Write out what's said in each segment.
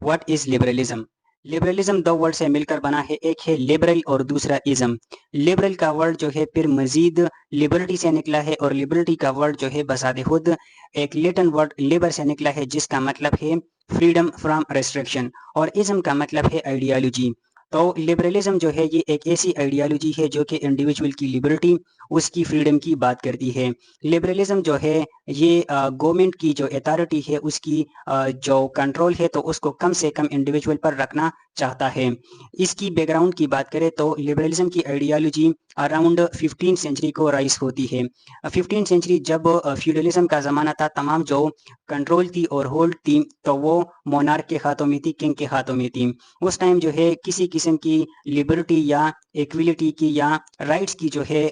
What is liberalism? Liberalism दो word से मिलकर बना है, एक है लिबरल और दूसरा इज्म। लिबरल का वर्ड जो है फिर मजीद लिबर्टी से निकला है, और लिबर्टी का वर्ड जो है बसाते खुद एक लेटिन वर्ड लिबर से निकला है, जिसका मतलब है फ्रीडम फ्रॉम रेस्ट्रिक्शन, और इज्म का मतलब है आइडियोलॉजी। तो लिबरलिज्म जो है ये एक ऐसी आइडियोलॉजी है जो कि इंडिविजुअल की लिबर्टी, उसकी फ्रीडम की बात करती है। लिबरलिज्म जो है ये गवर्नमेंट की जो अथॉरिटी है उसकी जो कंट्रोल है तो उसको कम से कम इंडिविजुअल पर रखना चाहता है। इसकी बैकग्राउंड की बात करें तो लिबरलिज्म की आइडियोलॉजी अराउंड 15 सेंचुरी को राइज होती है। 15 सेंचुरी जब फ्यूडलिज्म का ज़माना था, तमाम जो कंट्रोल थी और होल्ड थी तो वो मोनार्क के हाथों में थी, किंग के हाथों में थी। उस टाइम जो है किसी किस्म की लिबर्टी या इक्वलिटी की या राइट्स की जो है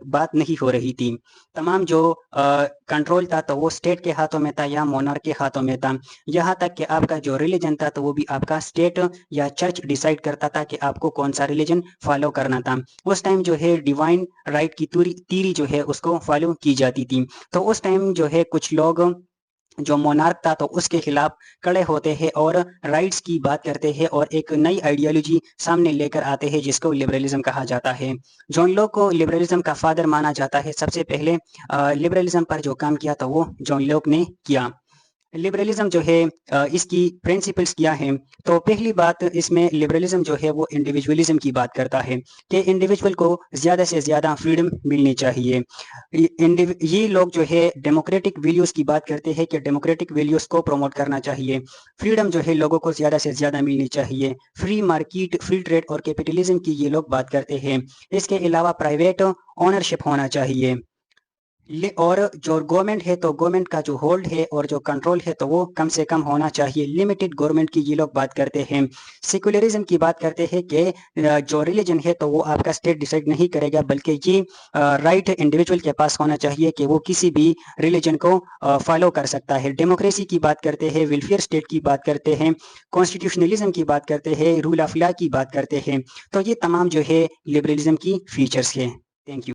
बात नहीं हो रही थी। तमाम जो कंट्रोल था तो वो स्टेट के हाथों में था या मोनार्क के हाथों में था। यहाँ तक कि आपका जो रिलीजन था तो वो भी आपका स्टेट या चर्च डिसाइड करता था कि आपको कौन सा रिलीजन फॉलो करना था। उस टाइम जो है डिवाइन राइट की थ्योरी जो है उसको फॉलो की जाती थी। तो उस टाइम जो है कुछ लोग जो मोनार्क था तो उसके खिलाफ खड़े होते हैं और राइट्स की बात करते हैं और एक नई आइडियोलॉजी सामने लेकर आते हैं जिसको लिबरलिज्म कहा जाता है। जॉन लॉक को लिबरलिज्म का फादर माना जाता है। सबसे पहले लिबरलिज्म पर जो काम किया तो वो जॉन लॉक ने किया। लिबरलिज्म जो है इसकी प्रिंसिपल्स क्या हैं? तो पहली बात इसमें लिबरलिज्म जो है वो इंडिविजुअलिज्म की बात करता है कि इंडिविजुअल को ज़्यादा से ज़्यादा फ्रीडम मिलनी चाहिए। ये लोग जो है डेमोक्रेटिक वैल्यूज़ की बात करते हैं कि डेमोक्रेटिक वैल्यूज़ को प्रमोट करना चाहिए। फ्रीडम जो है लोगों को ज़्यादा से ज़्यादा मिलनी चाहिए। फ्री मार्केट, फ्री ट्रेड और कैपिटलिज्म की ये लोग बात करते हैं। इसके अलावा प्राइवेट ओनरशिप होना चाहिए। और जो गवर्नमेंट है तो गवर्नमेंट का जो होल्ड है और जो कंट्रोल है तो वो कम से कम होना चाहिए। लिमिटेड गवर्नमेंट की ये लोग बात करते हैं। सेकुलरिज्म की बात करते हैं कि जो रिलीजन है तो वो आपका स्टेट डिसाइड नहीं करेगा, बल्कि ये राइट इंडिविजुअल के पास होना चाहिए कि वो किसी भी रिलीजन को फॉलो कर सकता है। डेमोक्रेसी की बात करते हैं, वेलफेयर स्टेट की बात करते हैं, कॉन्स्टिट्यूशनलिज्म की बात करते हैं, रूल ऑफ लॉ की बात करते हैं। तो ये तमाम जो है लिबरलिज्म की फीचर्स हैं। Thank you.